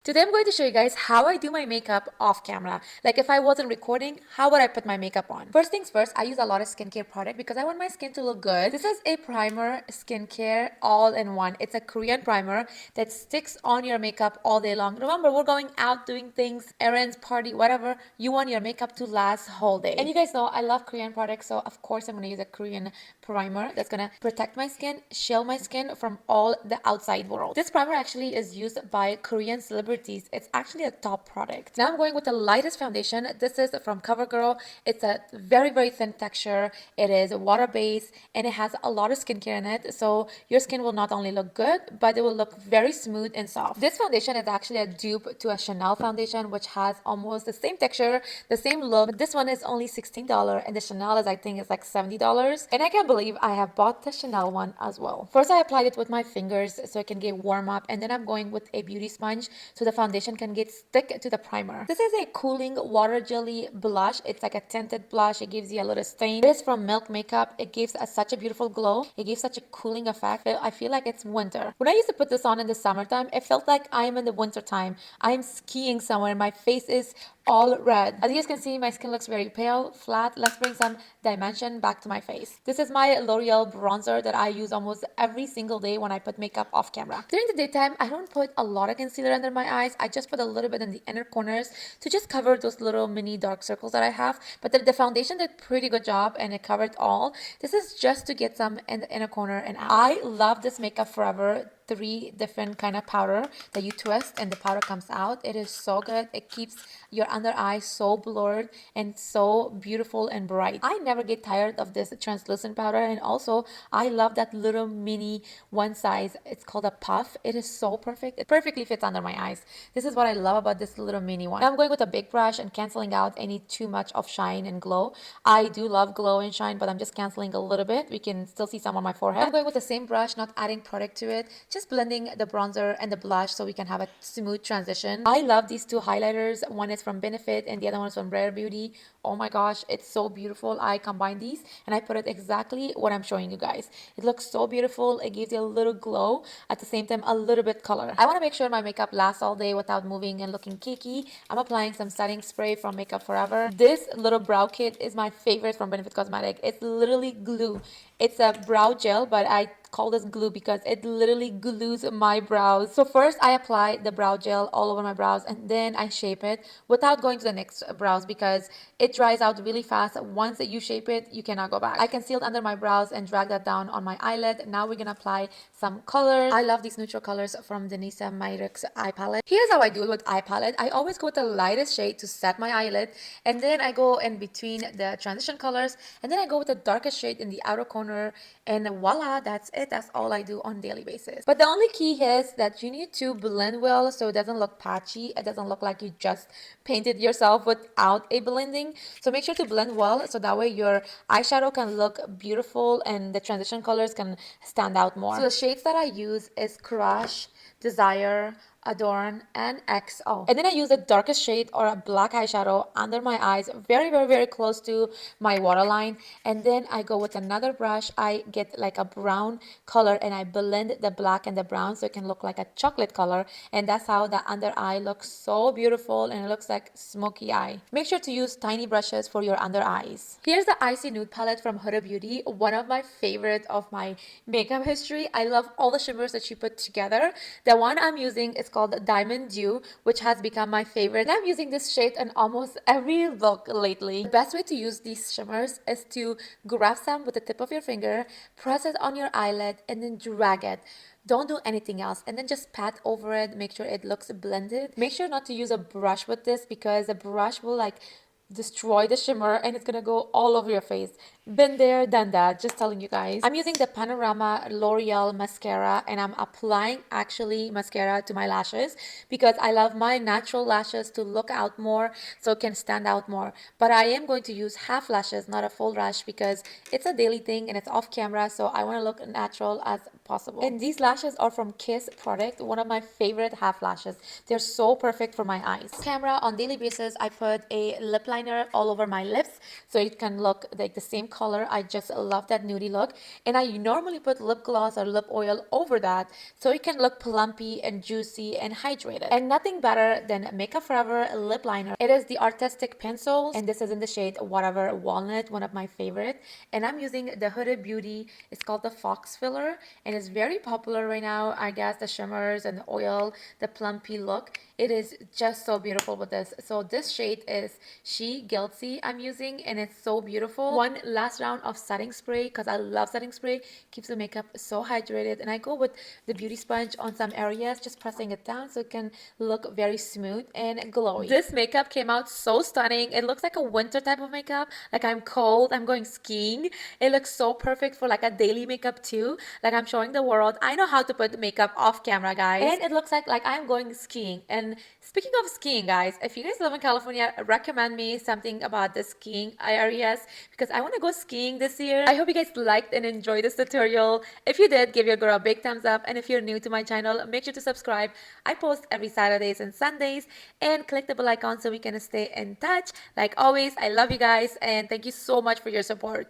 Today I'm going to show you guys how I do my makeup off camera. Like if I wasn't recording, how would I put my makeup on? First things first, I use a lot of skincare product because I want my skin to look good. This is a primer skincare all in one. It's a Korean primer that sticks on your makeup all day long. Remember, we're going out doing things, errands, party, whatever. You want your makeup to last whole day. And you guys know I love Korean products, so of course I'm going to use a Korean primer that's going to protect my skin, shield my skin from all the outside world. This primer actually is used by Korean celebrities. It's actually a top product. Now I'm going with the lightest foundation. This is from CoverGirl. It's a very thin texture. It is water based and it has a lot of skincare in it, so your skin will not only look good but it will look very smooth and soft. This foundation is actually a dupe to a Chanel foundation, which has almost the same texture, the same look, but this one is only $16 and the Chanel is, I think, is like $70. And I can't believe I have bought the Chanel one as well. First I applied it with my fingers so it can get warm up, and then I'm going with a beauty sponge so the foundation can get stick to the primer. This is a cooling water jelly blush. It's like a tinted blush. It gives you a little stain. It is from Milk Makeup. It gives such a beautiful glow. It gives such a cooling effect. I feel like it's winter. When I used to put this on in the summertime, it felt like I am in the winter time. I am skiing somewhere. My face is all red. As you guys can see, my skin looks very pale, flat. Let's bring some dimension back to my face. This is my L'Oreal bronzer that I use almost every single day when I put makeup off camera. During the daytime, I don't put a lot of concealer under my eyes. I just put a little bit in the inner corners to just cover those little mini dark circles that I have. But the foundation did a pretty good job and it covered all. This is just to get some in the inner corner and out. I love this Makeup Forever 3 different kind of powder that you twist and the powder comes out. It is so good. It keeps your under eye so blurred and so beautiful and bright. I never get tired of this translucent powder, and also I love that little mini one size. It's called a puff. It is so perfect. It perfectly fits under my eyes. This is what I love about this little mini one. Now I'm going with a big brush and canceling out any too much of shine and glow. I do love glow and shine, but I'm just canceling a little bit. We can still see some on my forehead. I'm going with the same brush, not adding product to it, just blending the bronzer and the blush so we can have a smooth transition. I love these two highlighters. One is from Benefit and the other one is from Rare Beauty. Oh my gosh, it's so beautiful. I combine these and I put it exactly what I'm showing you guys. It looks so beautiful. It gives you a little glow, at the same time a little bit color. I want to make sure my makeup lasts all day without moving and looking cakey. I'm applying some setting spray from Makeup Forever. This little brow kit is my favorite from Benefit Cosmetic. It's literally glue. It's a brow gel, but I call this glue because it literally glues my brows. So first I apply the brow gel all over my brows and then I shape it without going to the next brows because it dries out really fast. Once that you shape it, you cannot go back. I concealed under my brows and drag that down on my eyelid. Now we're gonna apply some colors. I love these neutral colors from Denisa Myricks eye palette. Here's how I do it with eye palette. I always go with the lightest shade to set my eyelid, and then I go in between the transition colors, and then I go with the darkest shade in the outer corner, and voila, that's it. That's all I do on daily basis. But the only key is that you need to blend well so it doesn't look patchy. It doesn't look like you just painted yourself without a blending. So make sure to blend well so that way your eyeshadow can look beautiful and the transition colors can stand out more. So the shades that I use is Crush, Desire, Adorn, and XO. And then I use the darkest shade or a black eyeshadow under my eyes, very close to my waterline. And then I go with another brush. I get like a brown color and I blend the black and the brown so it can look like a chocolate color. And that's how the under eye looks so beautiful and it looks like smoky eye. Make sure to use tiny brushes for your under eyes. Here's the Icy Nude palette from Huda Beauty, one of my favorite of my makeup history. I love all the shimmers that she put together. The one I'm using is called Diamond Dew, which has become my favorite. And I'm using this shade in almost every look lately. The best way to use these shimmers is to grab some with the tip of your finger, press it on your eyelid, and then drag it. Don't do anything else, and then just pat over it. Make sure it looks blended. Make sure not to use a brush with this because the brush will like destroy the shimmer and it's gonna go all over your face. Been there, done that, just telling you guys. I'm using the Panorama L'Oreal mascara and I'm applying actually mascara to my lashes because I love my natural lashes to look out more so it can stand out more. But I am going to use half lashes, not a full lash, because it's a daily thing and it's off camera, so I want to look natural as possible. And these lashes are from Kiss product, one of my favorite half lashes. They're so perfect for my eyes. Camera on daily basis, I put a lip liner liner all over my lips so it can look like the same color. I just love that nudie look. And I normally put lip gloss or lip oil over that so it can look plumpy and juicy and hydrated. And nothing better than Makeup Forever lip liner. It is the Artistic Pencils, and this is in the shade Whatever Walnut, one of my favorite. And I'm using the Huda Beauty. It's called the Fox Filler, and it's very popular right now. I guess the shimmers and the oil, the plumpy look. It is just so beautiful with this. So this shade is She Guilty I'm using, and it's so beautiful. One last round of setting spray because I love setting spray. Keeps the makeup so hydrated, and I go with the beauty sponge on some areas, just pressing it down so it can look very smooth and glowy. This makeup came out so stunning. It looks like a winter type of makeup, like I'm cold, I'm going skiing. It looks so perfect for like a daily makeup too, like I'm showing the world I know how to put makeup off camera, guys. And it looks like I'm going skiing. And speaking of skiing, guys, if you guys live in California, recommend me something about the skiing areas because I want to go skiing this year. I hope you guys liked and enjoyed this tutorial. If you did, give your girl a big thumbs up, and if you're new to my channel, make sure to subscribe. I post every Saturdays and Sundays, and click the bell icon so we can stay in touch. Like always, I love you guys, and thank you so much for your support.